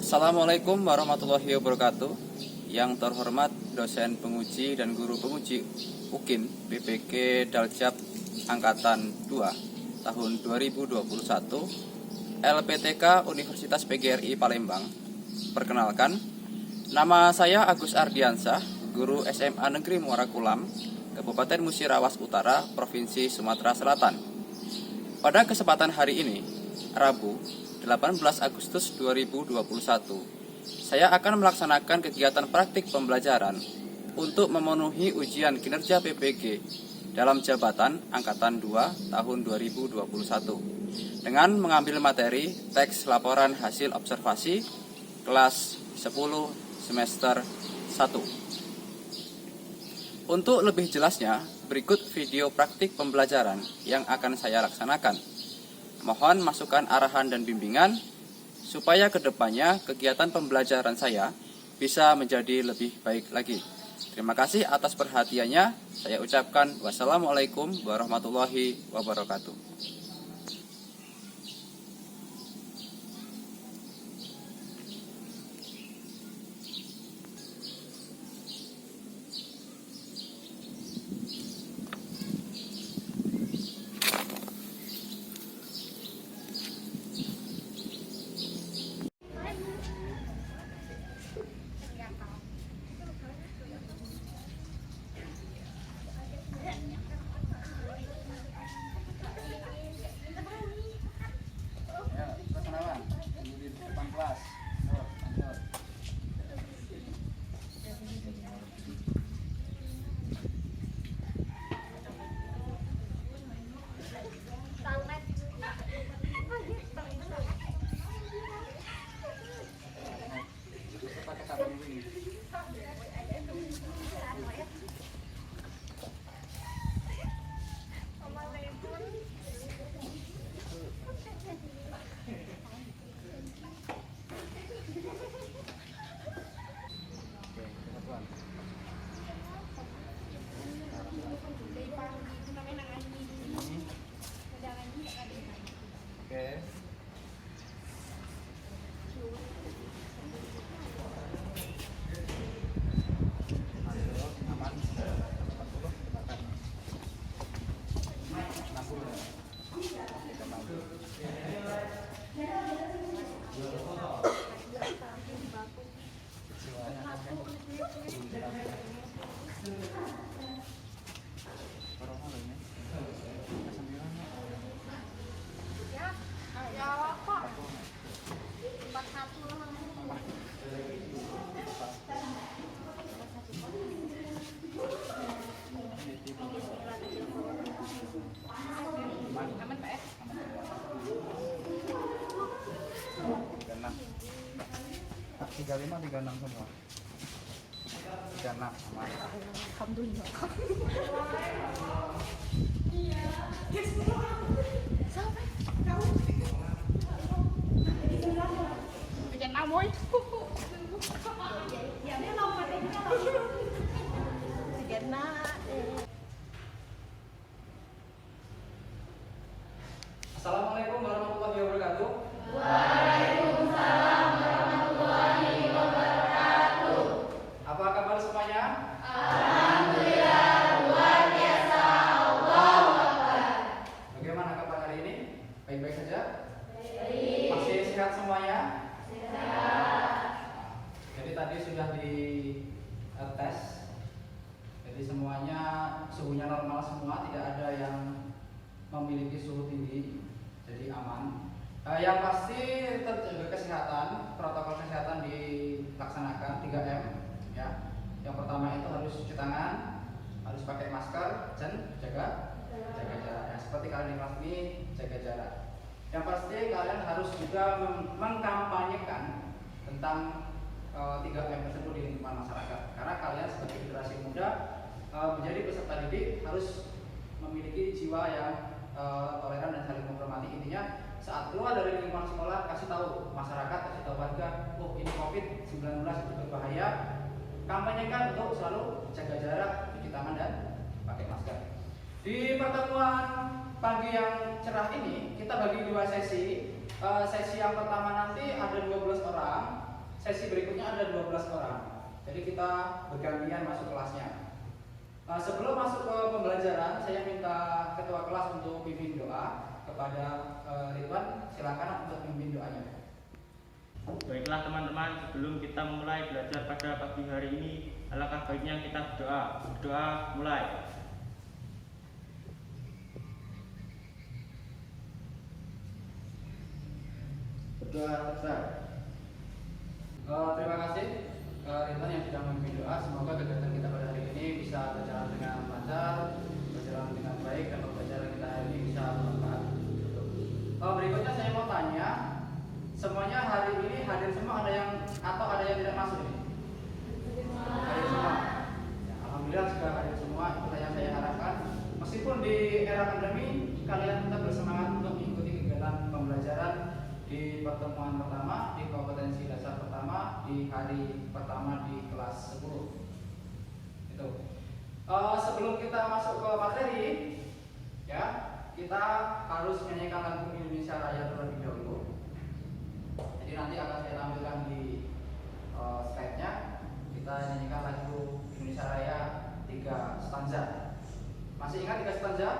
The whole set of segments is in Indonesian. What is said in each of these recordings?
Assalamualaikum warahmatullahi wabarakatuh. Yang terhormat dosen penguji dan guru penguji UKIM BPK Daljab Angkatan 2 tahun 2021 LPTK Universitas PGRI Palembang. Perkenalkan, nama saya Agus Ardiansah, guru SMA Negeri Muara Kulam, Kabupaten Musirawas Utara, Provinsi Sumatera Selatan. Pada kesempatan hari ini, Rabu 18 Agustus 2021, saya akan melaksanakan kegiatan praktik pembelajaran untuk memenuhi ujian kinerja PPG dalam jabatan Angkatan 2 tahun 2021 dengan mengambil materi teks laporan hasil observasi kelas 10 semester 1. Untuk lebih jelasnya, berikut video praktik pembelajaran yang akan saya laksanakan. Mohon masukan arahan dan bimbingan supaya kedepannya kegiatan pembelajaran saya bisa menjadi lebih baik lagi. Terima kasih atas perhatiannya. Saya ucapkan wassalamualaikum warahmatullahi wabarakatuh. Tiga lima 36 semua. 36 aman. Alhamdulillah. Bikin amoy. Ya dia lompatnya. Sigana. Assalamualaikum warahmatullahi wabarakatuh. Apa kabar semuanya? Alhamdulillah luar biasa. Allahu Akbar. Bagaimana kabar hari ini? Baik-baik saja? Baik. Masih sehat semuanya? Sehat. Jadi tadi sudah di tes. Jadi semuanya suhunya normal semua, tidak ada yang memiliki suhu tinggi. Jadi aman. Yang pasti terjaga kesehatan, protokol kesehatan dilaksanakan 3M ya. Yang pertama itu harus cuci tangan, harus pakai masker, dan jaga jarak. Ya, seperti kalian di kelas ini jaga jarak. Yang pasti kalian harus juga mengkampanyekan tentang 3M tersebut di lingkungan masyarakat. Karena kalian sebagai generasi muda menjadi peserta didik harus memiliki jiwa yang toleran dan saling menghormati. Intinya saat keluar dari lingkungan sekolah kasih tahu masyarakat, kasih tahu warga, oh ini COVID-19 itu berbahaya. Kampanyekan untuk selalu jaga jarak, cuci tangan dan pakai masker. Di pertemuan pagi yang cerah ini kita bagi dua sesi. Sesi yang pertama nanti ada 12 orang sesi berikutnya ada 12 orang. Jadi kita bergantian masuk kelasnya. Sebelum masuk ke pembelajaran, saya minta ketua kelas untuk pimpin doa kepada Ridwan. Silakan untuk pimpin doanya. Baiklah teman-teman, sebelum kita mulai belajar pada pagi hari ini, alangkah baiknya kita berdoa. Berdoa mulai. Berdoa besar. Terima kasih Ridwan yang sudah memimpin doa. Semoga kegiatan kita pada hari ini bisa berjalan dengan lancar, berjalan dengan baik, dan pembelajaran kita hari ini bisa bermanfaat. Berikutnya saya mau tanya, semuanya hari ini hadir semua, ada yang atau ada yang tidak masuk ini? Hadir semua. Ya, alhamdulillah sudah hadir semua. Itulah yang saya harapkan. Meskipun di era pandemi, kalian tetap bersemangat untuk mengikuti kegiatan pembelajaran di pertemuan pertama, di kompetensi dasar pertama, di hari pertama di kelas 10. Itu. Sebelum kita masuk ke materi, ya, kita harus menyanyikan lagu Indonesia Raya terlebih dahulu. Jadi nanti akan saya tampilkan di slide-nya. Kita nyanyikan lagu Indonesia Raya 3 stanza. Masih ingat 3 stanza?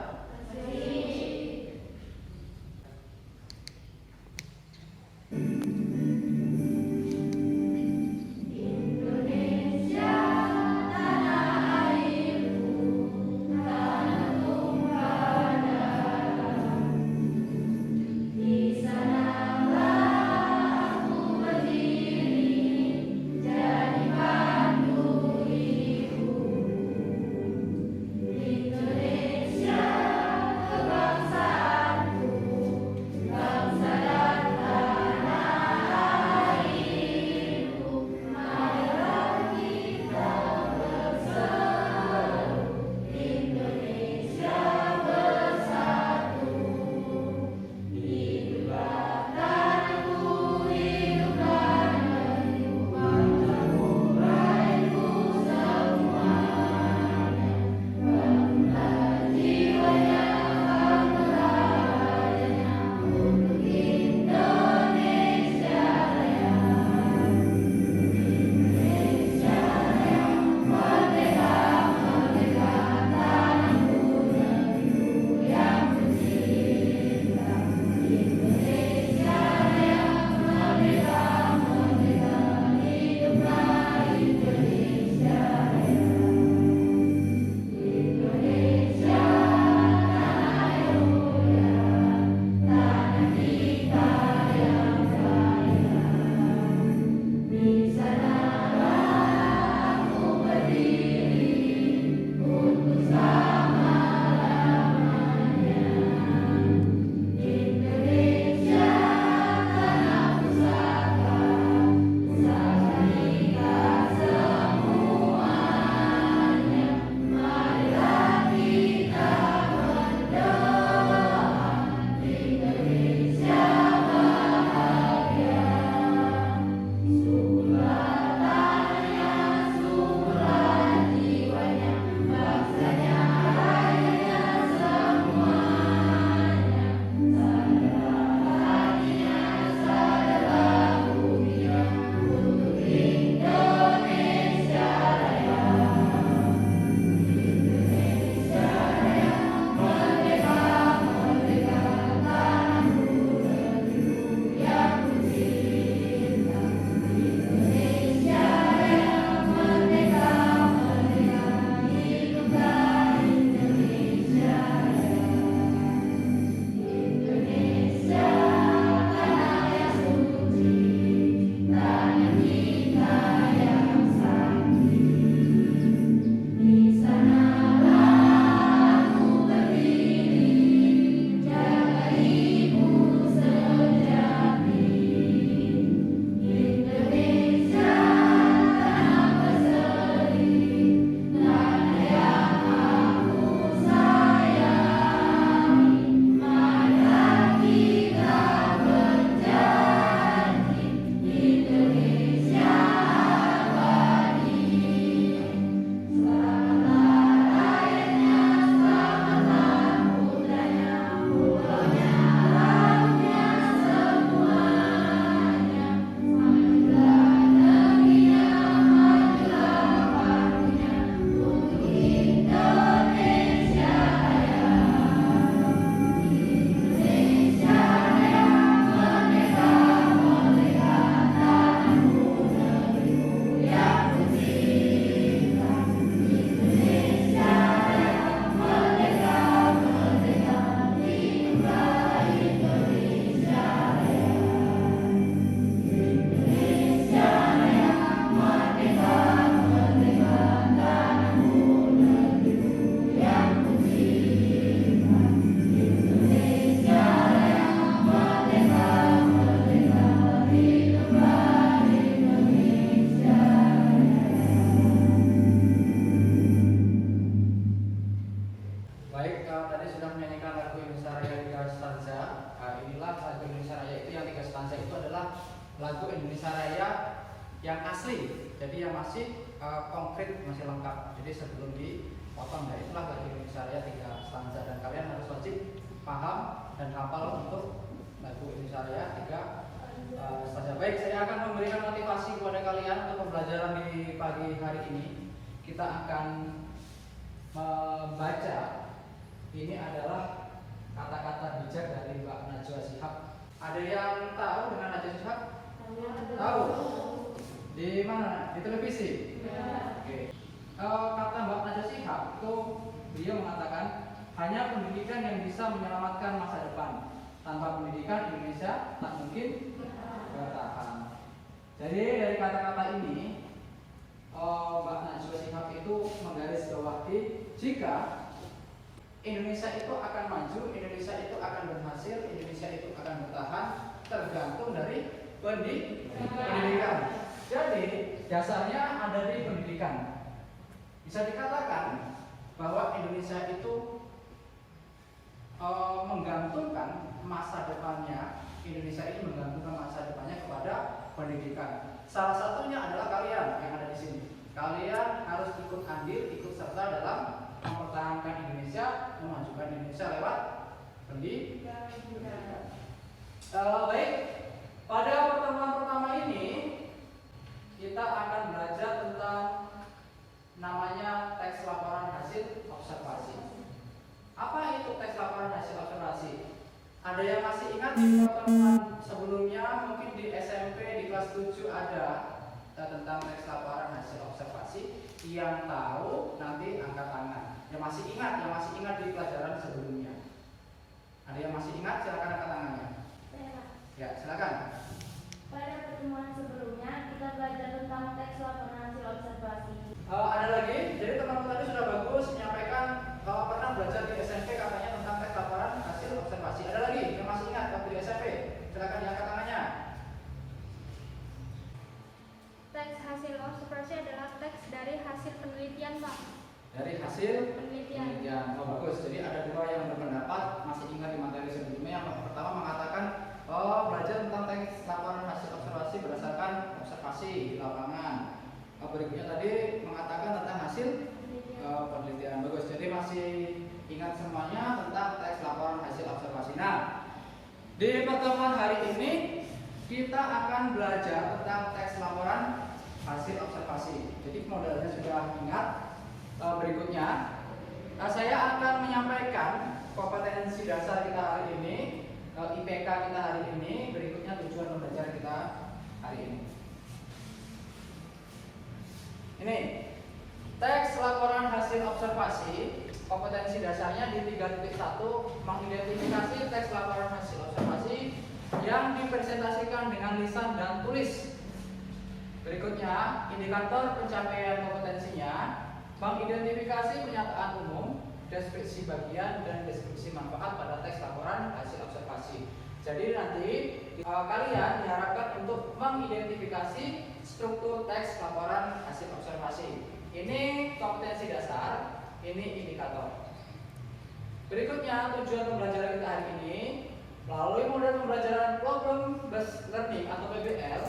Masih. Indonesia, kebanggaan lagu Indonesia Raya yang asli, jadi yang masih konkret, masih lengkap. Jadi sebelum dipotong, ya itulah lagu Indonesia Raya 3 stanza, dan kalian harus wajib paham dan hafal untuk lagu Indonesia Raya 3 stanza. Baik, saya akan memberikan motivasi kepada kalian untuk pembelajaran di pagi hari ini. Kita akan membaca, ini adalah kata-kata bijak dari Mbak Najwa Shihab. Ada yang tahu dengan Najwa Shihab? Tahu? Di mana? Di televisi? Ya. Oke. Kata Mbak Najwa Shihab itu, beliau mengatakan hanya pendidikan yang bisa menyelamatkan masa depan. Tanpa pendidikan Indonesia tak mungkin bertahan. Jadi dari kata-kata ini Mbak Najwa Shihab itu menggarisbawahi jika Indonesia itu akan maju, Indonesia itu akan berhasil, Indonesia itu akan bertahan, tergantung dari pendidikan. Jadi dasarnya ada di pendidikan. Bisa dikatakan bahwa Indonesia itu menggantungkan masa depannya, Indonesia ini menggantungkan masa depannya kepada pendidikan. Salah satunya adalah kalian yang ada di sini. Kalian harus ikut andil, ikut serta dalam mempertahankan Indonesia, memajukan Indonesia lewat pendidikan. Baik, pada pertemuan pertama ini kita akan belajar tentang namanya teks laporan hasil observasi. Apa itu teks laporan hasil observasi? Ada yang masih ingat di pertemuan sebelumnya, mungkin di SMP di kelas 7 ada tentang teks laporan hasil observasi. Yang tahu nanti angkat tangan. Yang masih ingat di pelajaran sebelumnya. Ada yang masih ingat? Silakan angkat tangannya. Ya, silakan. Pada pertemuan sebelumnya kita belajar tentang teks laporan hasil observasi. Ada lagi? Jadi teman-teman tadi sudah bagus menyampaikan pernah belajar di SMP katanya tentang teks laporan hasil observasi. Ada lagi yang masih ingat waktu di SMP? Silakan diangkat tangannya. Teks hasil observasi adalah teks dari hasil penelitian, Pak. Dari hasil Penelitian. Oh, bagus. Jadi ada dua yang berpendapat masih ingat di materi sebelumnya. Yang pertama mengatakan belajar tentang teks laporan hasil observasi berdasarkan observasi di lapangan. Berikutnya tadi mengatakan tentang hasil penelitian. Bagus. Jadi masih ingat semuanya tentang teks laporan hasil observasi. Nah, di pertemuan hari ini kita akan belajar tentang teks laporan hasil observasi. Jadi modalnya sudah ingat. Berikutnya saya akan menyampaikan kompetensi dasar kita hari ini, IPK kita hari ini. Berikutnya tujuan pembelajaran kita hari ini. Ini teks laporan hasil observasi. Kompetensi dasarnya di 3.1 mengidentifikasi teks laporan hasil observasi yang dipresentasikan dengan lisan dan tulis. Berikutnya indikator pencapaian kompetensinya, mengidentifikasi pernyataan umum, deskripsi bagian dan deskripsi manfaat pada teks laporan hasil observasi. Jadi nanti kalian diharapkan untuk mengidentifikasi struktur teks laporan hasil observasi. Ini kompetensi dasar, ini indikator. Berikutnya tujuan pembelajaran kita hari ini melalui model pembelajaran problem based learning atau PBL.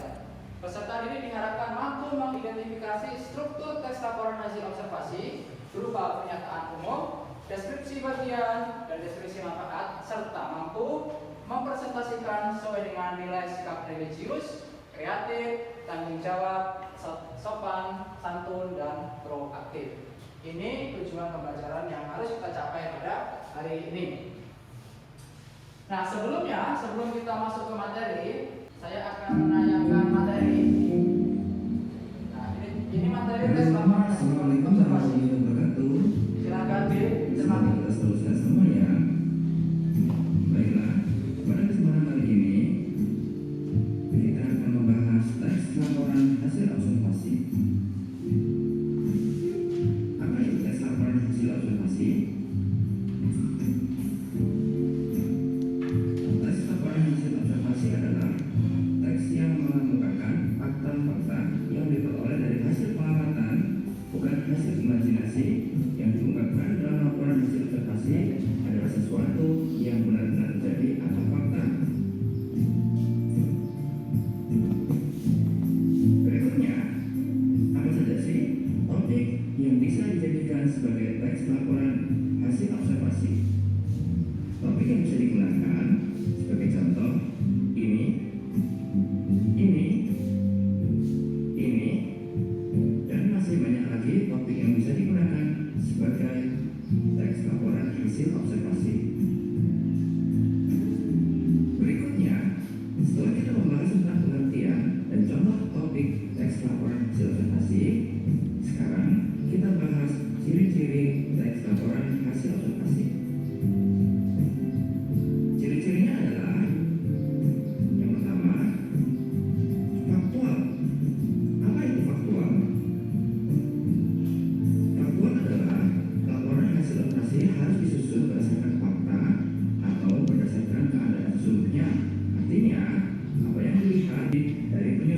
Peserta didik diharapkan mampu mengidentifikasi struktur teks laporan hasil observasi berupa pernyataan umum, deskripsi bagian, dan deskripsi manfaat, serta mampu mempresentasikan sesuai dengan nilai sikap religius, kreatif, tanggung jawab, sopan, santun, dan proaktif. Ini tujuan pembelajaran yang harus kita capai pada hari ini. Nah, sebelum kita masuk ke materi, saya akan menanyakan materi. Nah, ini materi tes laporan hasil observasi. Silakan dicermati. Teruskan semuanya. Baiklah, pada kesempatan kali ini kita akan membahas teks laporan hasil observasi. Apa itu teks laporan hasil observasi? Teks laporan hasil observasi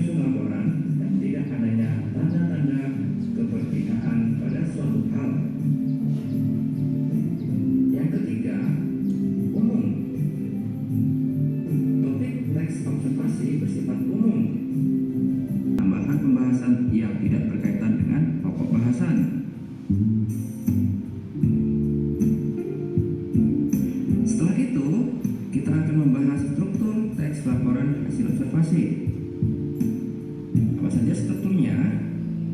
menyusun laporan dan tidak adanya tanda-tanda keberpihakan pada suatu hal. Yang ketiga, umum. Topik teks observasi bersifat umum. Tambahan pembahasan yang tidak berkaitan dengan pokok bahasan. Setelah itu, kita akan membahas struktur teks laporan hasil observasi. Apa saja strukturnya?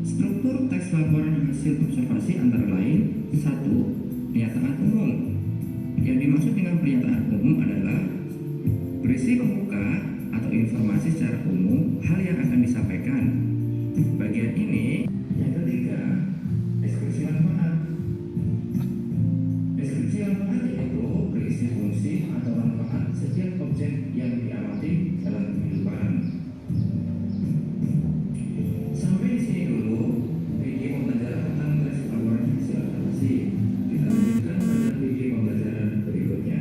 Struktur teks laporan hasil observasi antara lain: 1. Pernyataan umum. Yang dimaksud dengan pernyataan umum adalah berisi pembuka atau informasi secara umum hal yang akan disampaikan. Bagian ini. Yang ketiga, deskripsi manfaat. Deskripsi manfaat yaitu berisi fungsi atau manfaat setiap objek yang diamati dalam kehidupan. Sampai di sini dulu video pembelajaran tentang teks laporan hasil observasi. Kita lanjutkan pada video pembelajaran berikutnya.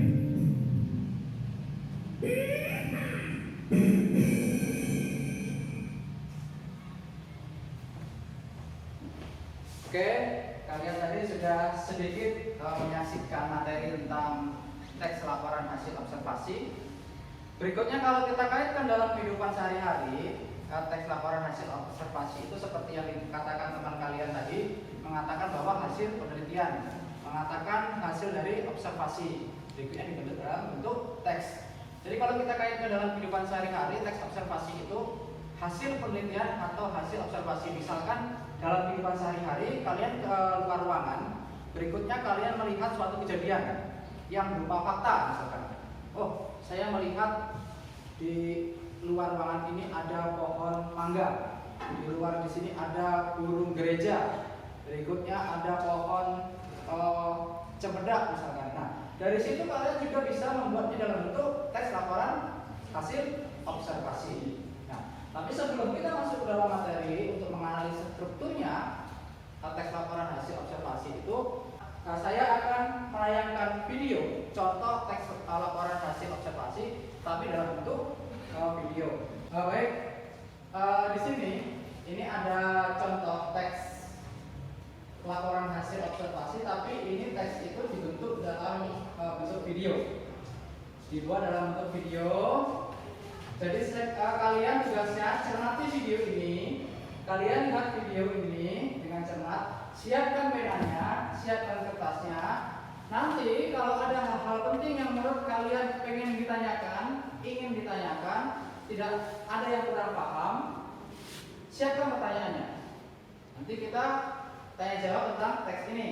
Oke, kalian tadi sudah sedikit menyaksikan materi tentang teks laporan hasil observasi. Berikutnya kalau kita kaitkan dalam kehidupan sehari-hari, teks laporan hasil observasi itu seperti yang dikatakan teman kalian tadi, mengatakan bahwa hasil penelitian, mengatakan hasil dari observasi. Berikutnya dibentuk dalam bentuk teks. Jadi kalau kita kaitkan dalam kehidupan sehari-hari, teks observasi itu hasil penelitian atau hasil observasi. Misalkan dalam kehidupan sehari-hari kalian ke luar ruangan, berikutnya kalian melihat suatu kejadian yang berupa fakta. Misalkan, oh, saya melihat di luar ruangan ini ada pohon mangga, di luar di sini ada burung gereja, berikutnya ada pohon cempedak misalkan. Nah, dari situ kalian juga bisa membuatnya dalam bentuk teks laporan hasil observasi. Tapi sebelum kita masuk ke dalam materi untuk menganalisis strukturnya teks laporan hasil observasi itu, saya akan menayangkan video contoh teks laporan hasil observasi, tapi dalam bentuk video. Baik, di sini ini ada contoh teks laporan hasil observasi, tapi ini teks itu dibentuk dalam bentuk video. Dibuat dalam bentuk video. Jadi kalian tugasnya cermati video ini, kalian lihat video ini dengan cermat, siapkan penanya, siapkan kertasnya. Nanti kalau ada hal-hal penting yang menurut kalian ingin ditanyakan, tidak ada yang kurang paham, siapkan pertanyaannya. Nanti kita tanya jawab tentang teks ini.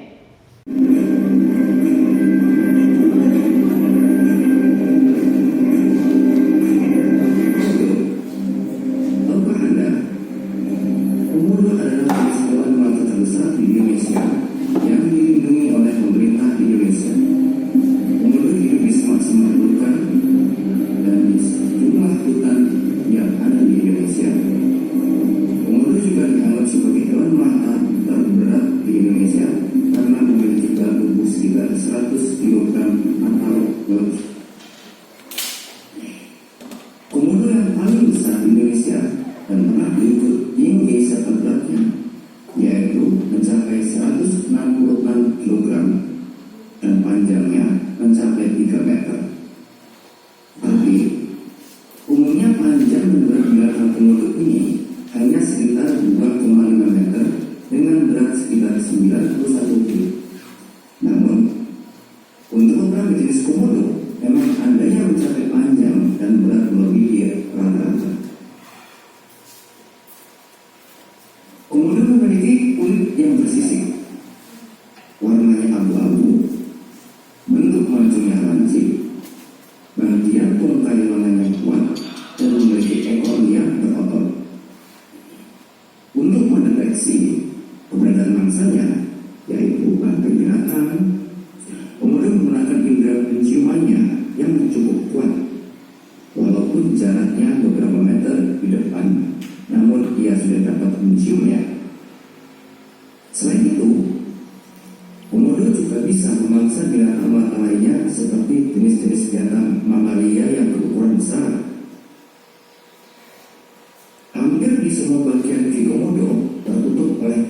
Hampir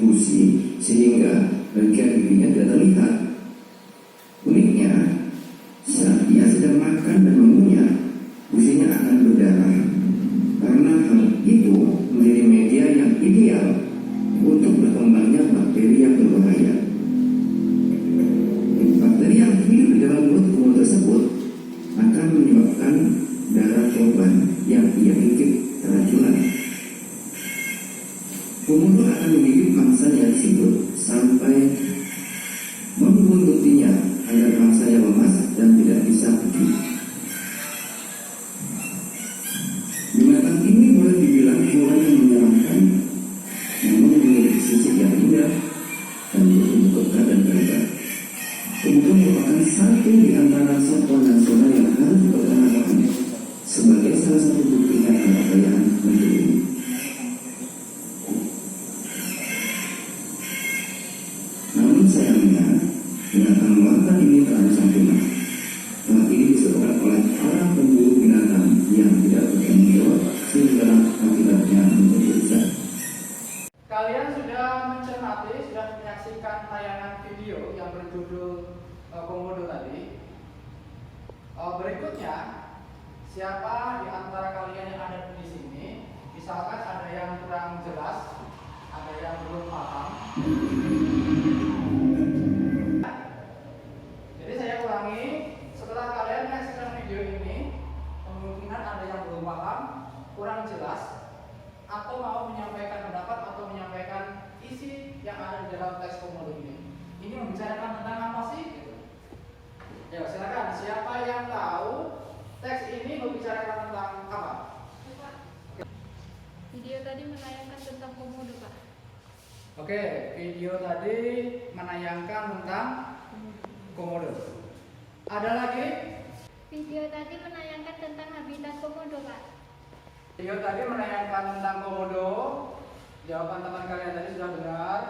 busi sehingga bagian giginya tidak terlihat. Uniknya, saat ia sedang makan dan mengunyah, businya akan berdarah. Karena hal itu menjadi media yang ideal untuk berkembangnya bakteri yang berbahaya. Bakteri yang hidup di dalam mulut komodo tersebut akan menyebabkan darah korban yang ia gigit keracunan. Komodo akan menggigit mangsanya tersebut sampai membuntutinya agar mangsanya lemas dan tidak bisa pergi. Binatang ini boleh dibilang hewan yang menyeramkan, namun memiliki sisi yang indah dan berbentuk kekar dan gagah. Komodo merupakan satu di antara satwa nasional yang harus dipertahankan sebagai salah satu bukti kekayaan negeri ini. Namun sayangnya, binatang melata ini terancam punah. Hal ini disebabkan oleh para pemburu binatang yang tidak bertanggung jawab sehingga habitatnya menjadi rusak. Kalian sudah mencermati, sudah menyaksikan tayangan video yang berjudul Komodo tadi. Berikutnya, siapa di antara kalian yang ada di sini, misalkan ada yang kurang jelas, ada yang belum paham. Jadi saya ulangi, setelah kalian menyaksikan video ini, kemungkinan ada yang belum paham, kurang jelas, atau mau menyampaikan pendapat atau menyampaikan isi yang ada di dalam teks Komodo ini. Ini membicarakan tentang apa sih? Ya, silakan. Siapa yang tahu teks ini membicarakan tentang apa? Video tadi menayangkan tentang komodo, Pak. Oke, video tadi menayangkan tentang komodo. Ada lagi? Video tadi menayangkan tentang habitat komodo, Pak. Video tadi menayangkan tentang komodo. Jawaban teman kalian tadi sudah benar.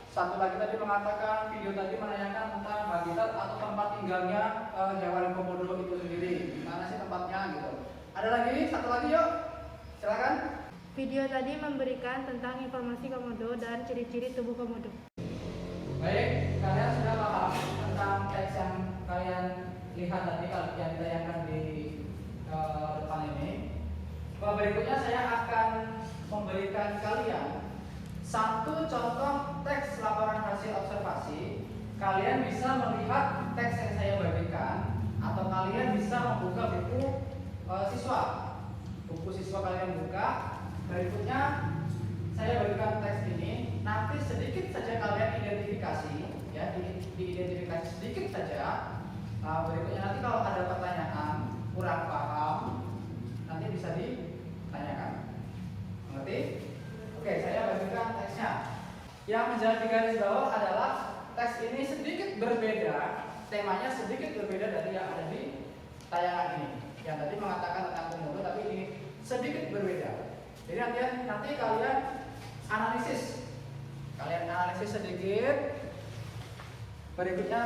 Satu lagi tadi mengatakan video tadi menayangkan tentang habitat atau tempat tinggalnya hewan komodo itu sendiri. Di mana sih tempatnya gitu. Ada lagi? Satu lagi yuk. Silakan. Video tadi memberikan tentang informasi komodo dan ciri-ciri tubuh komodo. Baik, kalian sudah paham tentang teks yang kalian lihat tadi yang ditayangkan di depan ini. Berikutnya saya akan memberikan kalian satu contoh teks laporan hasil observasi. Kalian bisa melihat teks yang saya bagikan, atau kalian bisa membuka buku siswa. Buku siswa kalian buka. Berikutnya saya bagikan teks ini. Nanti sedikit saja kalian identifikasi, ya, diidentifikasi sedikit saja. Berikutnya nanti kalau ada pertanyaan kurang paham, nanti bisa ditanyakan. Mengerti? Oke, saya bagikan teksnya. Yang menjadi garis bawah adalah teks ini sedikit berbeda, temanya sedikit berbeda dari yang ada di tayangan ini. Yang tadi mengatakan tentang komodo, tapi ini sedikit berbeda. Jadi nanti kalian analisis sedikit. Berikutnya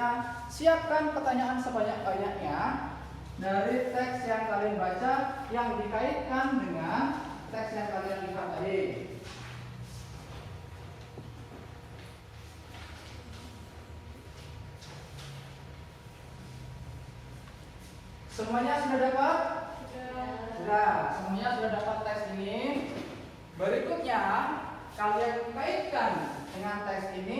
siapkan pertanyaan sebanyak-banyaknya dari teks yang kalian baca yang dikaitkan dengan teks yang kalian lihat tadi. Semuanya sudah dapat? Sudah, semuanya sudah dapat teks ini. Berikutnya, kalian kaitkan dengan teks ini,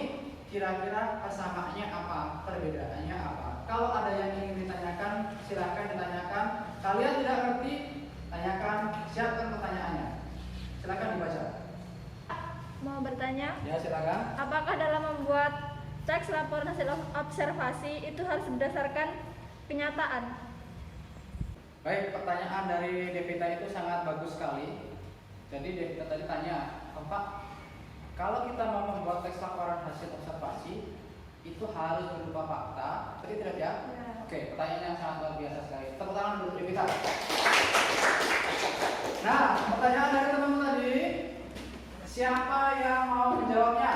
kira-kira persamaannya apa, perbedaannya apa. Kalau ada yang ingin ditanyakan, silakan ditanyakan. Kalian tidak ngerti, tanyakan, siapkan pertanyaannya. Silakan dibaca. Mau bertanya? Ya, silakan. Apakah dalam membuat teks laporan hasil observasi itu harus berdasarkan kenyataan? Baik, pertanyaan dari Devita itu sangat bagus sekali. Jadi Devita tadi tanya, Pak, kalau kita mau membuat teks laporan hasil observasi itu harus berupa fakta, seperti tidak ya? Ya. Oke, pertanyaan yang sangat luar biasa sekali. Tepuk tangan dulu Devita. Nah, pertanyaan dari teman-teman tadi, siapa yang mau menjawabnya?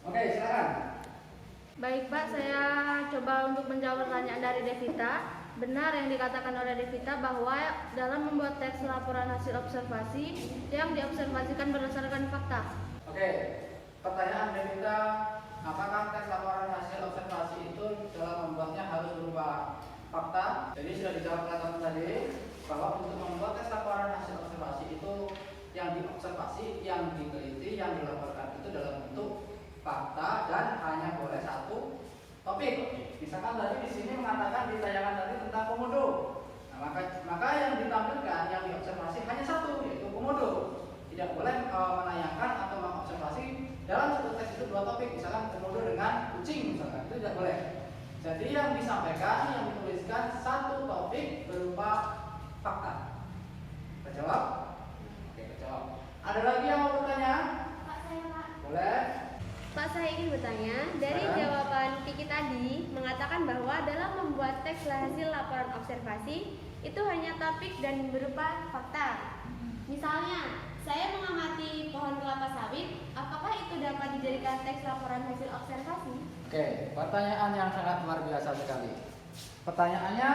Oke, silakan. Baik, Pak, saya coba untuk menjawab pertanyaan dari Devita. Benar yang dikatakan oleh Devita bahwa dalam membuat teks laporan hasil observasi yang diobservasikan berdasarkan fakta. Oke, pertanyaan Devita, apakah teks laporan hasil observasi itu dalam membuatnya harus berupa fakta? Jadi sudah dijawab teman-teman tadi bahwa untuk membuat teks laporan hasil observasi itu yang diobservasi, yang diteliti, yang dilaporkan itu dalam bentuk fakta dan hanya boleh satu topik. Misalkan tadi di sini mengatakan di tayangan tadi tentang komodo. Nah, maka yang ditampilkan, yang diobservasi hanya satu, yaitu komodo. Tidak boleh menayangkan atau mengobservasi dalam satu teks itu dua topik, misalkan komodo dengan kucing, misalkan itu tidak boleh. Jadi yang disampaikan, yang dituliskan satu topik berupa fakta. Terjawab? Oke, terjawab. Ada lagi yang mau bertanya? Pak, saya Pak. Boleh. Pak, saya ingin bertanya, dari jawaban Kiki tadi mengatakan bahwa dalam membuat teks hasil laporan observasi itu hanya topik dan berupa fakta. Misalnya, saya mengamati pohon kelapa sawit, apakah itu dapat dijadikan teks laporan hasil observasi? Oke, pertanyaan yang sangat luar biasa sekali. Pertanyaannya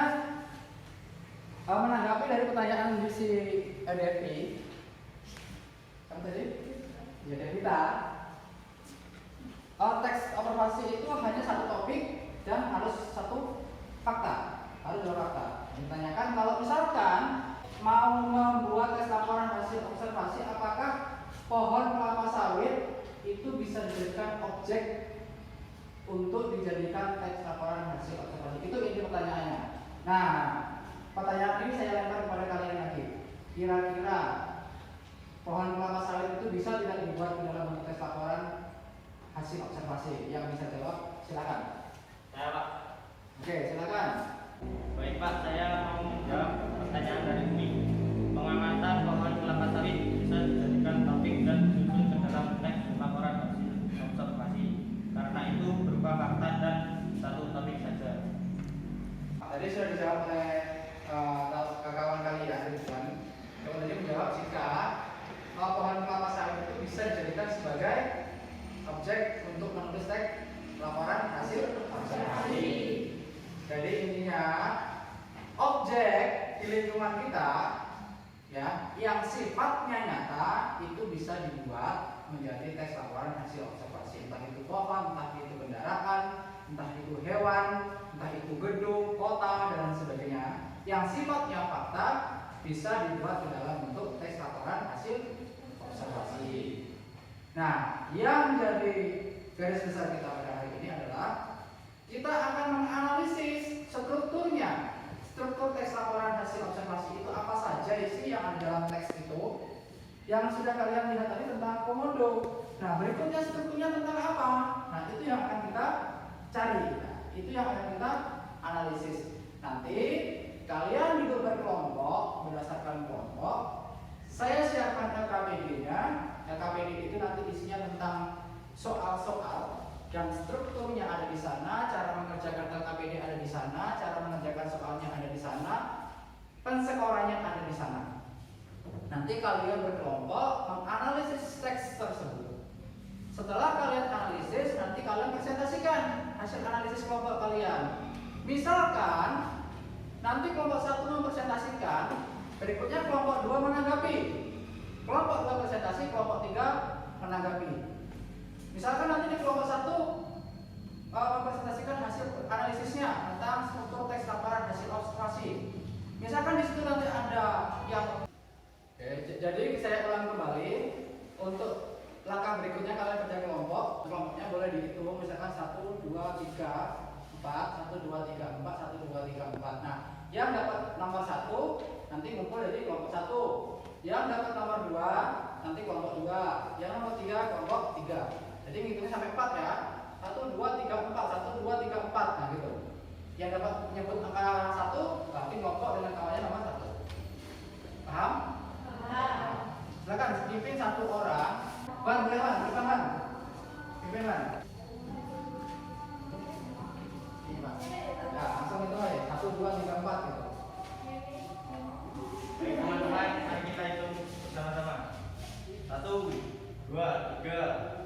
menanggapi dari pertanyaan di si Devi. Apa tadi? Ya, Devita. Teks observasi itu hanya satu topik dan harus satu fakta, harus dua fakta. Ditanyakan kalau misalkan mau membuat tes laporan hasil observasi, apakah pohon kelapa sawit itu bisa dijadikan objek untuk dijadikan teks laporan hasil observasi? Itu inti pertanyaannya. Nah, pertanyaan ini saya lempar kepada kalian lagi. Kira-kira pohon kelapa sawit itu bisa tidak dibuat di dalam bentuk tes laporan hasil observasi? Yang bisa jawab silakan. Saya Pak. Oke, silakan. Baik Pak, saya mau menjawab pertanyaan dari Umi. Pengamatan pohon kelapa sawit bisa dijadikan topik dan disusun ke dalam teks laporan hasil observasi karena itu berupa fakta dan satu topik saja. Tadi sudah dijawab oleh kawan kalian, Ridwan. Kalau tadi menjawab jika pohon kelapa sawit itu bisa dijadikan sebagai objek untuk menulis teks laporan hasil observasi. Jadi intinya objek di lingkungan kita ya yang sifatnya nyata itu bisa dibuat menjadi teks laporan hasil observasi, entah itu pohon, entah itu kendaraan, entah itu hewan, entah itu gedung, kota dan sebagainya. Yang sifatnya fakta bisa dibuat ke dalam bentuk teks laporan hasil observasi. Nah, yang menjadi garis besar kita pada hari ini adalah kita akan menganalisis strukturnya. Struktur teks laporan hasil observasi itu apa saja isi yang ada dalam teks itu. Yang sudah kalian lihat tadi tentang komodo. Nah, berikutnya strukturnya tentang apa? Nah, itu yang akan kita cari. Nah, itu yang akan kita analisis. Nanti kalian juga berkelompok berdasarkan kelompok. Saya siapkan LKPD-nya. LKPD itu nanti isinya tentang soal-soal dan strukturnya ada di sana, cara mengerjakan LKPD ada di sana, cara mengerjakan soalnya ada di sana, pensekorannya ada di sana. Nanti kalian berkelompok menganalisis teks tersebut. Setelah kalian analisis, nanti kalian presentasikan hasil analisis kelompok kalian. Misalkan nanti kelompok 1 mempresentasikan, berikutnya kelompok 2 menanggapi. Kelompok 2 presentasi, kelompok 3 menanggapi. Misalkan nanti di kelompok 1 mempresentasikan hasil analisisnya tentang struktur teks laporan hasil observasi. Misalkan di situ nanti ada yang jadi saya ulang kembali untuk langkah berikutnya kalian kerja kelompok. Kelompoknya boleh dihitung misalkan 1 2 3 4 1 2 3 4 1 2 3 4. Nah, yang dapat nomor 1 nanti ngumpul jadi kelompok 1. Yang dapat nomor 2 nanti kelompok 2. Yang nomor 3 kelompok 3. Jadi ngitungnya sampai 4 ya. 1 2 3 4 1 2 3 4. Nah gitu. Yang dapat menyebut angka 1 berarti kelompok dengan kawannya nomor 1. Paham? Paham. Silakan pimpin 1 orang. Wan, boleh Wan, depan Wan. Pimpin Wan. Ini Pak. Ya, langsung itu aja. 1 2 3 4 gitu. Baik teman-teman, mari kita hitung bersama-sama. 1 2 3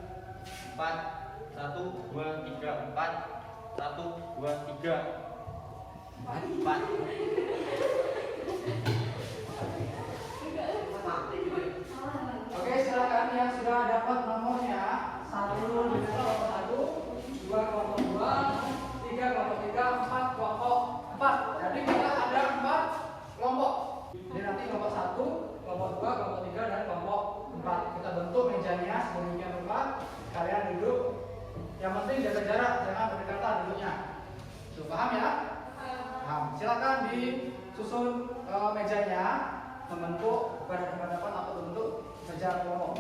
4 1 2 3 4 1 2 3 4. Oke, silakan yang sudah dapat nomornya 1 kelompok 2, kelompok 3, dan kelompok 4. Kita bentuk mejanya sedemikian rupa. Kalian duduk. Yang penting jaga jarak, jangan berdekatan duduknya. Paham ya? Paham. Silakan disusun mejanya membentuk berhadapan-hadapan atau bentuk meja kolom.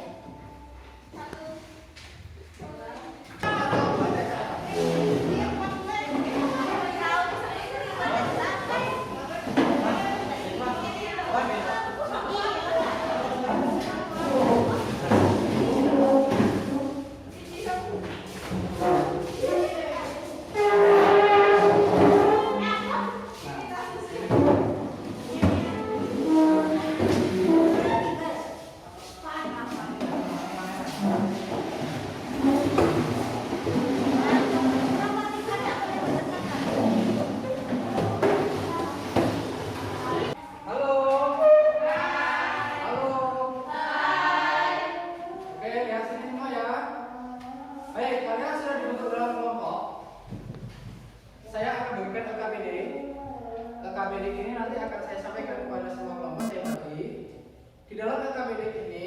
LKPD ini nanti akan saya sampaikan kepada semua kelompok saya bagi. Di dalam LKPD ini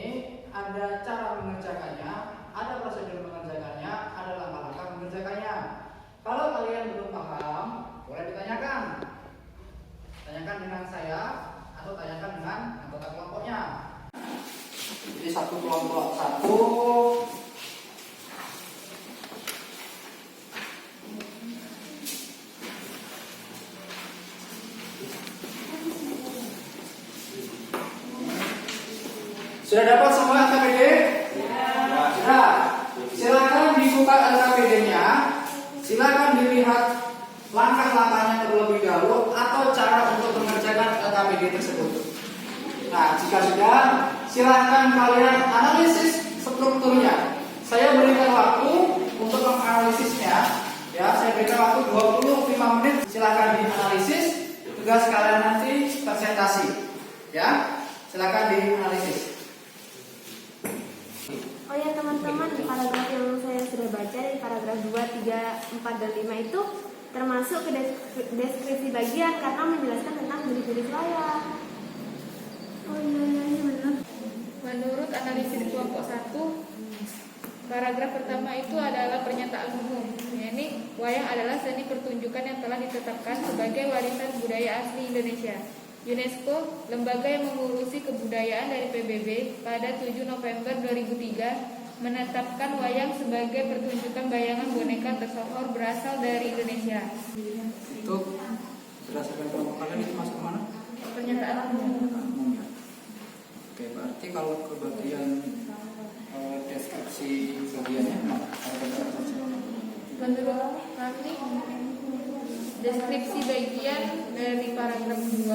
ada cara mengerjakannya, ada prosedur mengerjakannya, ada langkah-langkah mengerjakannya. Kalau kalian belum paham, boleh ditanyakan. Tanyakan dengan saya atau tanyakan dengan anggota kelompoknya. Jadi satu kelompok satu. Sudah dapat semua LKPD? Ya. Sudah. Silakan dibuka LKPD-nya. Silakan dilihat langkah-langkahnya terlebih dahulu atau cara untuk mengerjakan LKPD tersebut. Nah, jika sudah, silakan kalian analisis strukturnya. Saya berikan waktu untuk menganalisisnya. Ya, saya berikan waktu 25 menit. Silakan dianalisis. Tugas kalian nanti presentasi. Ya, silakan dianalisis. Oh ya teman-teman, di paragraf yang saya sudah baca di paragraf 2, 3, 4, dan 5 itu termasuk ke deskripsi bagian karena menjelaskan tentang jenis-jenis layar. Oh iya benar. Menurut analisis kelompok 1, paragraf pertama itu adalah pernyataan umum. Ini wayang adalah seni pertunjukan yang telah ditetapkan sebagai warisan budaya asli Indonesia. UNESCO, lembaga yang mengurusi kebudayaan dari PBB, pada 7 November 2003 menetapkan wayang sebagai pertunjukan bayangan boneka tersohor berasal dari Indonesia. Itu berdasarkan kelompok kalian itu masuk kemana? Pernyataan umum. Ya. Oke, berarti kalau ke bagian deskripsi bagiannya Menurut kami, deskripsi bagian dari paragraf 2,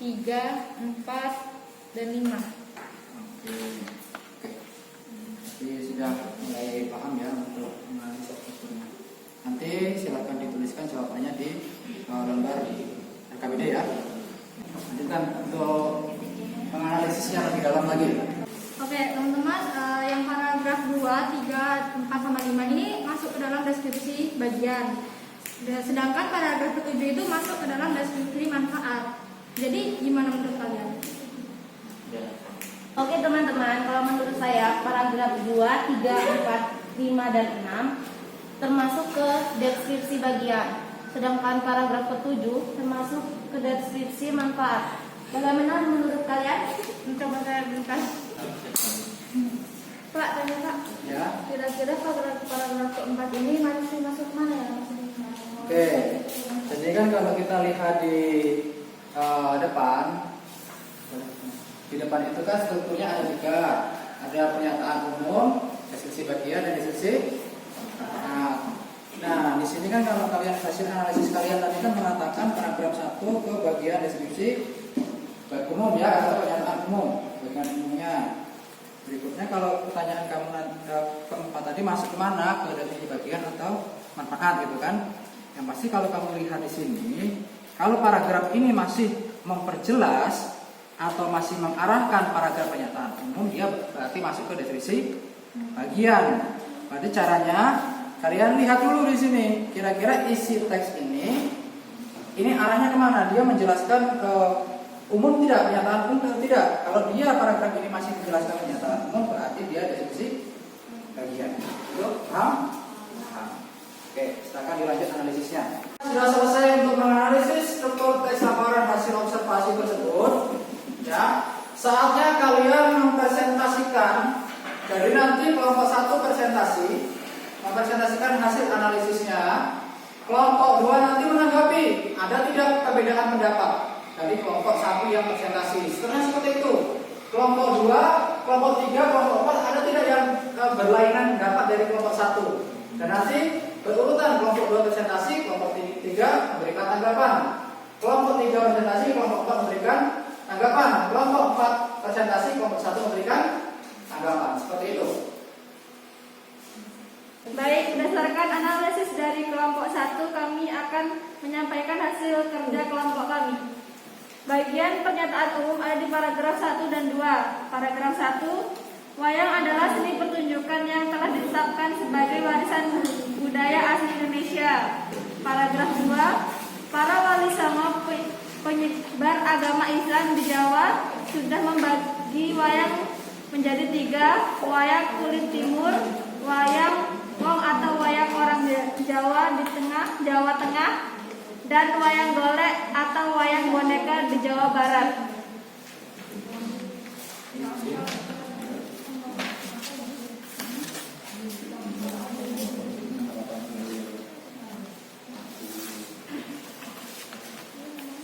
3, 4, dan 5. Oke. Jadi sudah mulai paham ya untuk menganalisis strukturnya. Nanti silakan dituliskan jawabannya di lembar LKPD ya. Lanjutkan untuk menganalisisnya lebih dalam lagi. Oke teman-teman, yang paragraf 2, 3, 4, sama 5 ini masuk ke dalam deskripsi bagian. Sedangkan paragraf ke-7 itu masuk ke dalam deskripsi manfaat. Jadi gimana menurut kalian? Oke teman-teman, kalau menurut saya paragraf 2, 3, 4, 5, dan 6 termasuk ke deskripsi bagian. Sedangkan paragraf ke-7 termasuk ke deskripsi manfaat. Bagaimana menurut kalian? Coba saya bentar. Pak, tanya Pak. Ya. Kira-kira paragraf ke-4 ini masih masuk mana ya? Oke. Jadi kan kalau kita lihat di depan itu kan strukturnya ada 3. Ada pernyataan umum, deskripsi bagian, dan deskripsi. Nah, di sini kan kalau kalian hasil analisis kalian tadi kan mengatakan paragraf 1 ke bagian deskripsi umum ya, atau pernyataan umum, bagian umumnya. Berikutnya kalau pertanyaan kamu keempat tadi masuk kemana, ke deskripsi bagian atau manfaat gitu kan? Yang pasti kalau kamu lihat di sini, kalau paragraf ini masih memperjelas atau masih mengarahkan paragraf pernyataan umum, dia berarti masuk ke deskripsi bagian. Berarti caranya kalian lihat dulu di sini, kira-kira isi teks ini arahnya kemana? Dia menjelaskan umum tidak, pernyataan umum tidak. Kalau dia paragraf ini masih menjelaskan pernyataan umum, berarti dia deskripsi bagian. Itu paham? Paham. Oke, silakan dilanjut analisisnya. Sudah selesai untuk menganalisis struktur teks laporan hasil observasi tersebut. Ya, saatnya kalian mempresentasikan dari nanti kelompok 1 mempresentasikan hasil analisisnya. Kelompok 2 nanti menanggapi ada tidak perbedaan pendapat dari kelompok 1 yang presentasi. Seterusnya seperti itu. Kelompok 2, kelompok 3, kelompok 4 ada tidak yang berlainan pendapat dari kelompok 1. Dan nanti berurutan kelompok 2 presentasi, kelompok 3 memberikan tanggapan. Kelompok 3 presentasi, kelompok 4 memberikan tanggapan. Kelompok 4 presentasi, kelompok 1 memberikan tanggapan. Seperti itu. Baik, berdasarkan analisis dari kelompok 1, kami akan menyampaikan hasil kerja kelompok kami. Bagian pernyataan umum ada di paragraf 1 dan 2. Paragraf 1, wayang adalah seni pertunjukan yang telah ditetapkan sebagai warisan budaya asli Indonesia. Paragraf 2, para wali songo penyebar agama Islam di Jawa sudah membagi wayang menjadi 3, wayang kulit timur, wayang wong atau wayang orang Jawa di Jawa Tengah, dan wayang golek atau wayang boneka di Jawa Barat.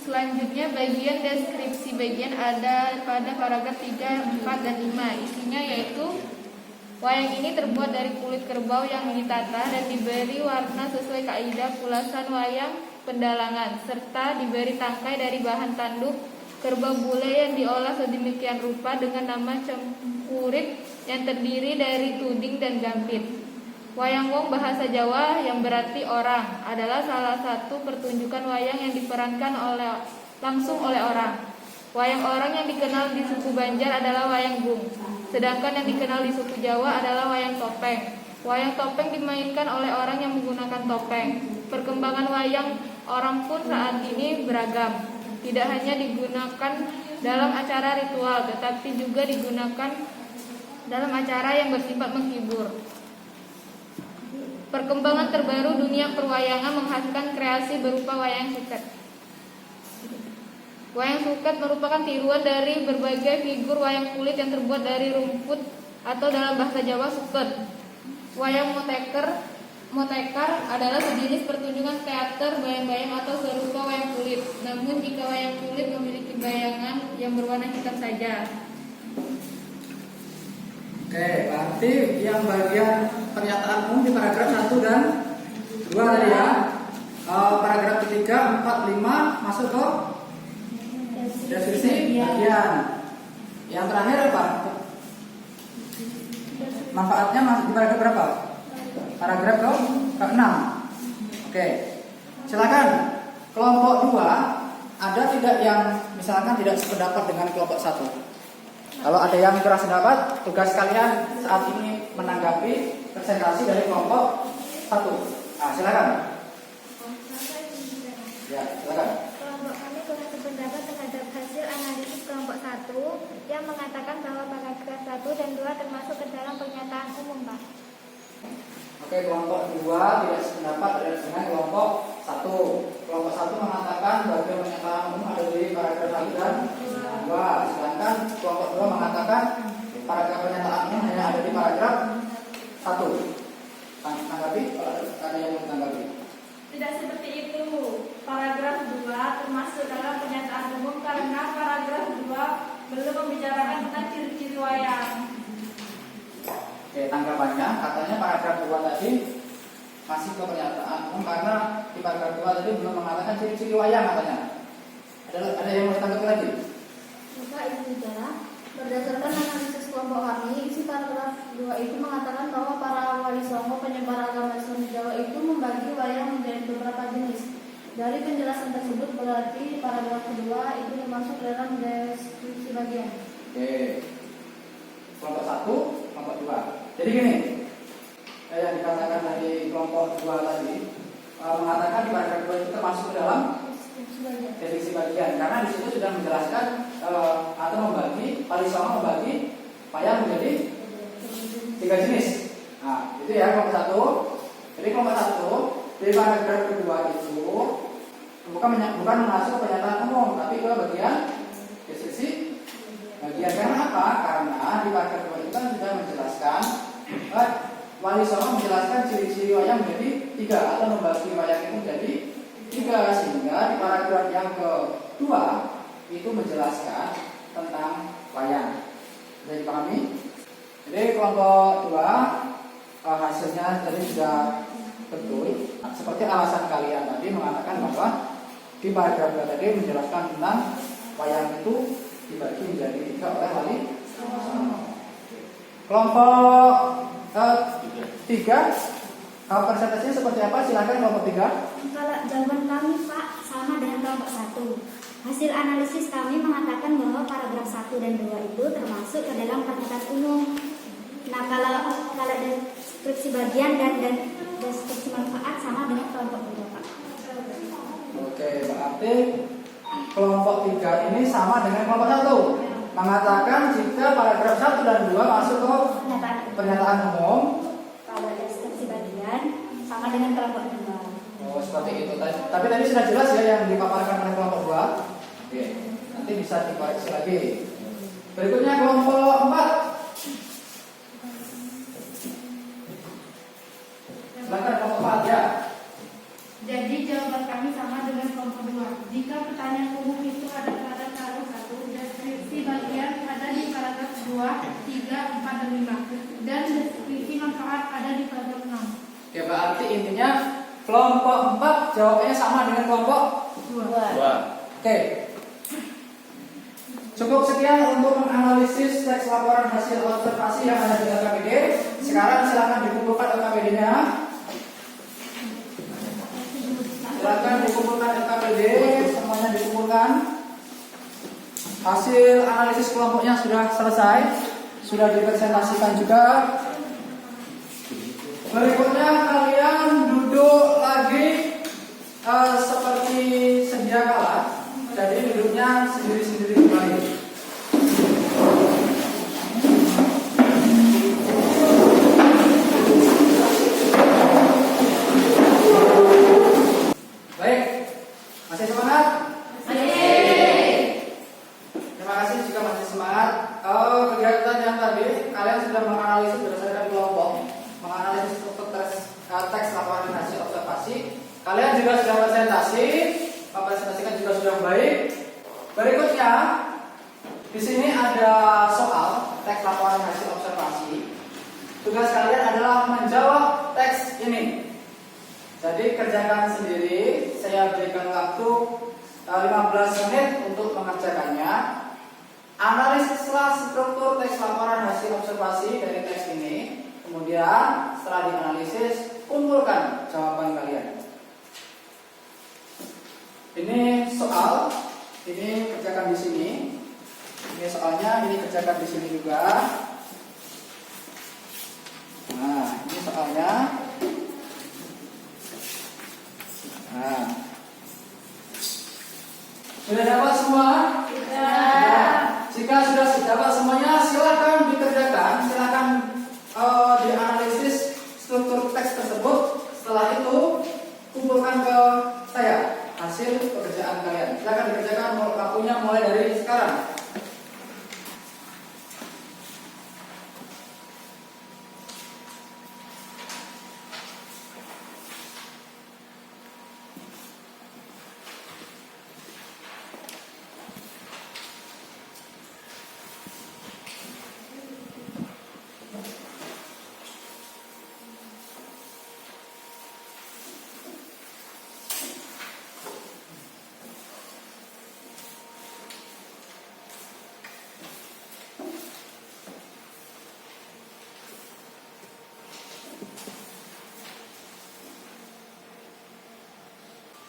Selanjutnya bagian deskripsi bagian ada pada paragraf 3, 4, dan 5. Isinya yaitu wayang ini terbuat dari kulit kerbau yang ditata dan diberi warna sesuai kaidah kulasan wayang pendalangan, serta diberi tangkai dari bahan tanduk kerbau bule yang diolah sedemikian rupa dengan nama cempurit yang terdiri dari tuding dan gampit. Wayang wong bahasa Jawa yang berarti orang adalah salah satu pertunjukan wayang yang diperankan langsung oleh orang. Wayang orang yang dikenal di suku Banjar adalah wayang gung, sedangkan yang dikenal di suku Jawa adalah wayang topeng. Wayang topeng dimainkan oleh orang yang menggunakan topeng. Perkembangan wayang orang pun saat ini beragam. Tidak hanya digunakan dalam acara ritual, tetapi juga digunakan dalam acara yang bersifat menghibur. Perkembangan terbaru dunia perwayangan menghasilkan kreasi berupa wayang suket. Wayang suket merupakan tiruan dari berbagai figur wayang kulit yang terbuat dari rumput atau dalam bahasa Jawa suket. Wayang motekar adalah sejenis pertunjukan teater bayang-bayang atau serupa wayang kulit. Namun jika wayang kulit memiliki bayangan yang berwarna hitam saja. Oke, berarti yang bagian pernyataan umum di paragraf 1 dan 2 tadi ya. Paragraf 3, 4, 5 masuk ke deskripsi bagian. Yang terakhir apa? Manfaatnya masuk di paragraf berapa? Paragraf ke-6. Oke. Silakan. Kelompok 2 ada tidak yang misalkan tidak sependapat dengan kelompok 1? Kalau ada yang keras pendapat, tugas kalian saat ini menanggapi presentasi dari kelompok 1. Nah, silakan. Ya, silakan. Kelompok kami kurang sependapat terhadap hasil analisis kelompok 1 yang mengatakan bahwa paragraf 1 dan 2 termasuk ke dalam pernyataan umum, Pak. Oke, kelompok 2 tidak sependapat dengan kelompok 1. Kelompok 1 mengatakan bagian pernyataan umum ada di paragraf 1 dan 2. Sedangkan kelompok 2 mengatakan paragraf pernyataan umum hanya ada di paragraf 1. Tanggapi, ada yang mau ditanggapi? Tidak seperti itu. Paragraf 2 termasuk dalam pernyataan umum karena paragraf 2 belum membicarakan tentang ciri-ciri wayang. Oke, tanggapannya katanya paragraf 2 tadi masih ke pernyataan umum karena di paragraf 2 tadi belum mengatakan ciri-ciri wayang katanya. Ada yang mau ditanggapi lagi? Bapak Ibu Saudara, berdasarkan analisis kelompok kami, isi paragraf 2 itu mengatakan bahwa para wali songo penyebar agama Islam di Jawa itu membagi wayang menjadi beberapa jenis. Dari penjelasan tersebut berarti paragraf kedua itu termasuk dalam deskripsi bagian. Oke. Kelompok 1, kelompok 2. Jadi gini, yang dikatakan dari kelompok 2 tadi mengatakan di paragraf 2 itu termasuk dalam definisi bagian, karena di situ sudah menjelaskan atau membagi Walisongo membagi wayang menjadi 3 jenis. Nah, itu ya kelompok 1. Jadi kelompok 1 di paragraf kedua itu bukan masuk ke pernyataan umum, tapi ke bagian deskripsi bagian. Karena apa? Karena di paragraf kedua itu kan sudah menjelaskan Walisongo menjelaskan ciri-ciri wayang menjadi 3 atau membagi wayang itu menjadi 3, sehingga di paragraf yang kedua itu menjelaskan tentang wayang. Sudah dipahami? Jadi kelompok 2 hasilnya tadi sudah betul. Seperti alasan kalian tadi mengatakan bahwa di paragraf 2 tadi menjelaskan tentang wayang itu dibagi menjadi 3 oleh Walisongo. Kelompok 3 presentasinya seperti apa? Silakan kelompok 3. Kalau jawaban kami Pak sama dengan kelompok 1. Hasil analisis kami mengatakan bahwa paragraf 1 dan 2 itu termasuk ke dalam pernyataan umum. Nah kalau deskripsi bagian dan deskripsi manfaat sama dengan kelompok 2 Pak. Oke, berarti kelompok 3 ini sama dengan kelompok 1. Mengatakan jika paragraf 1 dan 2 masuk ke pernyataan umum. Kalau deskripsi bagian sama dengan kelompok 2. Oh, seperti itu. Tapi tadi sudah jelas ya yang dipaparkan oleh kelompok 2. Oke, nanti bisa dikoreksi lagi. Berikutnya kelompok 4. Silakan kelompok 4 ya. Jadi jawaban kami sama dengan kelompok 2. Jika pertanyaan umum itu ada pada paragraf 1, deskripsi bagian ada di paragraf 2, 3, 4, dan 5, dan deskripsi manfaat ada di paragraf 6. Oke, berarti intinya kelompok 4 jawabannya sama dengan kelompok 2. Oke. Cukup sekian untuk menganalisis teks laporan hasil observasi yang ada di LKPD. Sekarang silakan dikumpulkan LKPD-nya. Silakan dikumpulkan LKPD, semuanya dikumpulkan. Hasil analisis kelompoknya sudah selesai, sudah dipresentasikan juga. Berikutnya kalian duduk lagi seperti sedia kala. Jadi duduknya sendiri-sendiri kembali. Baik, masih semangat? Terima kasih jika masih semangat. Kegiatan yang tadi kalian sudah menganalisis berdasarkan kelompok, menganalisis struktur teks laporan hasil observasi. Kalian juga sudah presentasi, mempresentasikan juga sudah baik. Berikutnya, di sini ada soal teks laporan hasil observasi. Tugas kalian adalah menjawab teks ini. Jadi kerjakan sendiri. Saya berikan waktu 15 menit untuk mengerjakannya. Analisislah struktur teks laporan hasil observasi dari teks ini. Kemudian setelah dianalisis, kumpulkan jawaban kalian. Ini soal, ini kerjakan di sini. Ini soalnya, ini kerjakan di sini juga. Nah, ini soalnya. Nah, sudah dapat semua? Sudah. Jika sudah dapat semuanya, silakan dikerjakan, silakan dianalisis struktur teks tersebut. Setelah itu, kumpulkan ke saya hasil pekerjaan kalian. Silakan dikerjakan, waktunya mulai dari sekarang.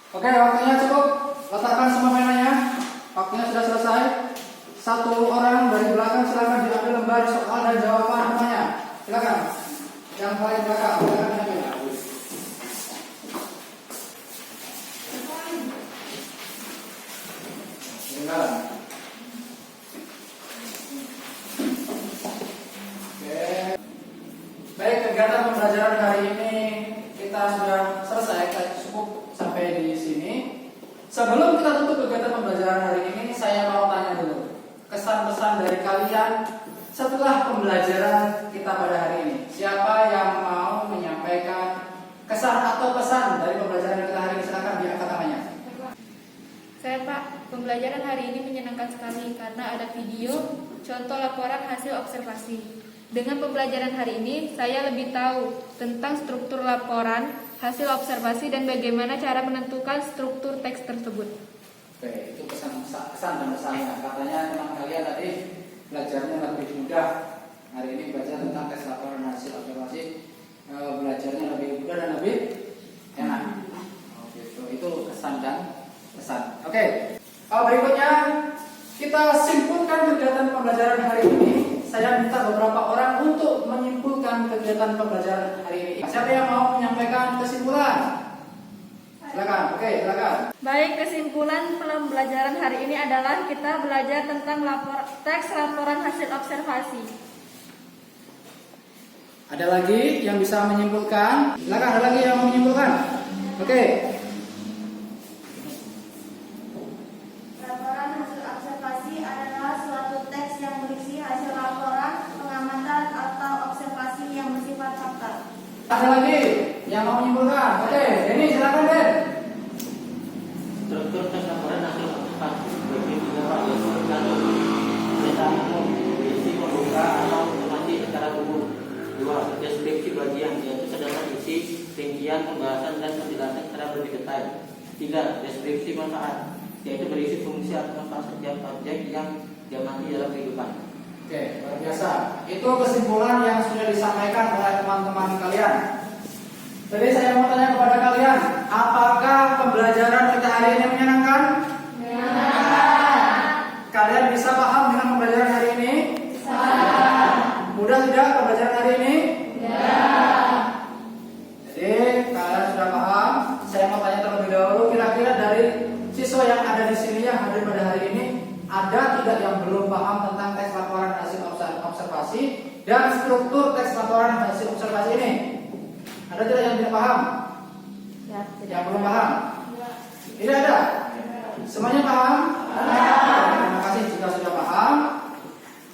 Oke, waktunya cukup. Letakkan semua mainannya. Waktunya sudah selesai. Satu orang dari belakang silakan diambil lembar soal dan jawaban semuanya. Silakan. Yang paling belakang, silakan diambil. kegiatan pembelajaran hari ini kita sudah selesai, kita cukup sampai di sini. Sebelum kita tutup kegiatan pembelajaran hari ini, saya mau tanya dulu kesan-pesan dari kalian setelah pembelajaran kita pada hari ini. Siapa yang mau menyampaikan kesan atau pesan dari pembelajaran kita hari ini? Silakan diangkat tangannya. Saya Pak, pembelajaran hari ini menyenangkan sekali karena ada video contoh laporan hasil observasi. Dengan pembelajaran hari ini, saya lebih tahu tentang struktur laporan, hasil observasi, dan bagaimana cara menentukan struktur teks tersebut. Oke, itu kesan dan pesannya. Katanya teman kalian tadi belajarnya lebih mudah. Hari ini belajar tentang tes laporan hasil observasi, belajarnya lebih mudah dan lebih enak. Oh, gitu. Itu kesan dan pesan. Oke, berikutnya kita simpulkan kegiatan pembelajaran hari ini. Saya minta beberapa orang untuk menyimpulkan kegiatan pembelajaran hari ini. Siapa yang mau menyampaikan kesimpulan? Silakan. Oke, silakan. Baik, kesimpulan pembelajaran hari ini adalah kita belajar tentang teks laporan hasil observasi. Ada lagi yang bisa menyimpulkan? Silakan, ada lagi yang mau menyimpulkan? Oke. Laporan hasil observasi adalah suatu teks yang berisi hasil laporan, pengamatan atau observasi yang bersifat fakta. Ada lagi yang mau menyimpulkan? Oke, Denny silakan Den. Struktur teks laporan hasil observasi bagi beberapa yaitu satu, pernyataan umum, isi pembuka atau informasi secara umum. Dua, deskripsi bagian, yaitu terdapat isi, rincian, pembahasan dan penjelasan secara lebih detail. Tiga, deskripsi manfaat, yaitu berisi fungsi atau manfaat setiap objek yang diamati dalam kehidupan. Oke, luar biasa. Itu kesimpulan yang sudah disampaikan oleh teman-teman kalian. Jadi saya mau tanya kepada kalian, apakah pembelajaran kita hari ini menyenangkan? Menyenangkan. Kalian bisa paham dengan pembelajaran hari ini? Bisa. Mudah tidak pembelajaran hari ini? Mudah. Jadi kalian sudah paham. Saya mau tanya terlebih dahulu, kira-kira dari siswa yang ada di sini yang hadir pada hari ini, ada tidak yang belum paham tentang teks laporan hasil observasi dan struktur teks laporan hasil observasi ini? Ada tidak yang tidak paham? Ya, Yang belum paham? Tidak ada? Semuanya paham? Terima kasih jika sudah paham.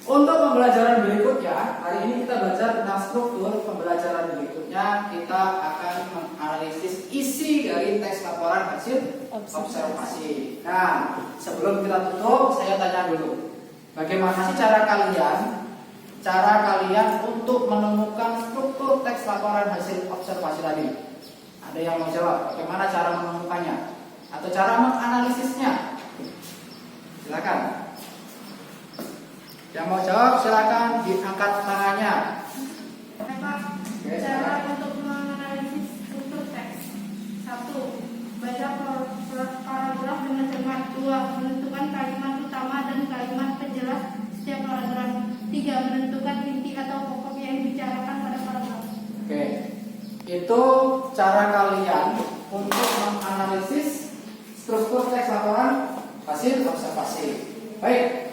Untuk pembelajaran berikutnya, hari ini kita belajar tentang struktur. Pembelajaran berikutnya kita akan menganalisis isi dari teks laporan hasil observasi. Nah, sebelum kita tutup, saya tanya dulu, bagaimana sih cara kalian untuk menemukan struktur teks laporan hasil observasi tadi? Ada yang mau jawab? Bagaimana cara menemukannya atau cara menganalisisnya? Silakan. Yang mau jawab silakan diangkat tangannya. Cara untuk menganalisis struktur teks. 1. Baca paragraf dengan cermat. 2. Menentukan kalimat utama dan kalimat penjelas setiap paragraf. 3. Menentukan inti atau pokok yang dibicarakan pada paragraf. Oke, itu cara kalian untuk menganalisis struktur teks laporan hasil observasi. Baik.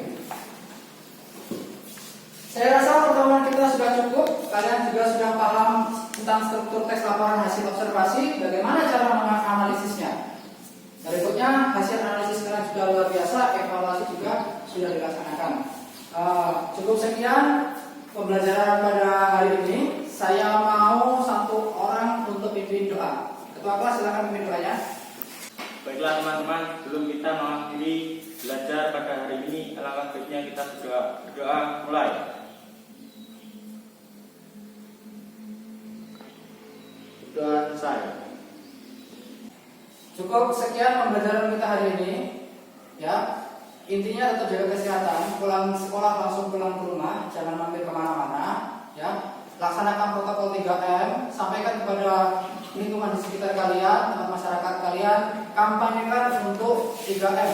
Saya rasa pertemuan kita sudah cukup. Kalian juga sudah paham tentang struktur teks laporan hasil observasi. Bagaimana cara menganalisisnya? Berikutnya hasil analisis kalian juga luar biasa. Evaluasi juga sudah dilaksanakan. Cukup sekian pembelajaran pada hari ini. Saya mau satu orang untuk pimpin doa. Ketua kelas silakan pimpin doanya. Baiklah teman-teman, sebelum kita mengakhiri belajar pada hari ini, alangkah baiknya kita berdoa. Berdoa mulai. Doa selesai. Cukup sekian pembelajaran kita hari ini. Ya, intinya tetap jaga kesehatan. Pulang sekolah langsung pulang ke rumah, jangan mampir kemana-mana. Ya, laksanakan protokol 3M. Sampaikan kepada lingkungan di sekitar kalian, tempat masyarakat kalian, kampanyekan untuk 3M.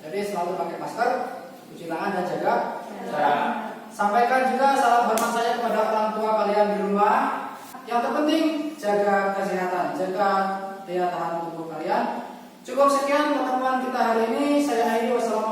Jadi selalu pakai masker, cuci tangan dan jaga jarak. Sampaikan juga salam hormat saya kepada orang tua kalian di rumah. Yang terpenting jaga kesehatan, jaga daya tahan tubuh kalian. Cukup sekian pertemuan kita hari ini. Saya akhiri. Wassalamualaikum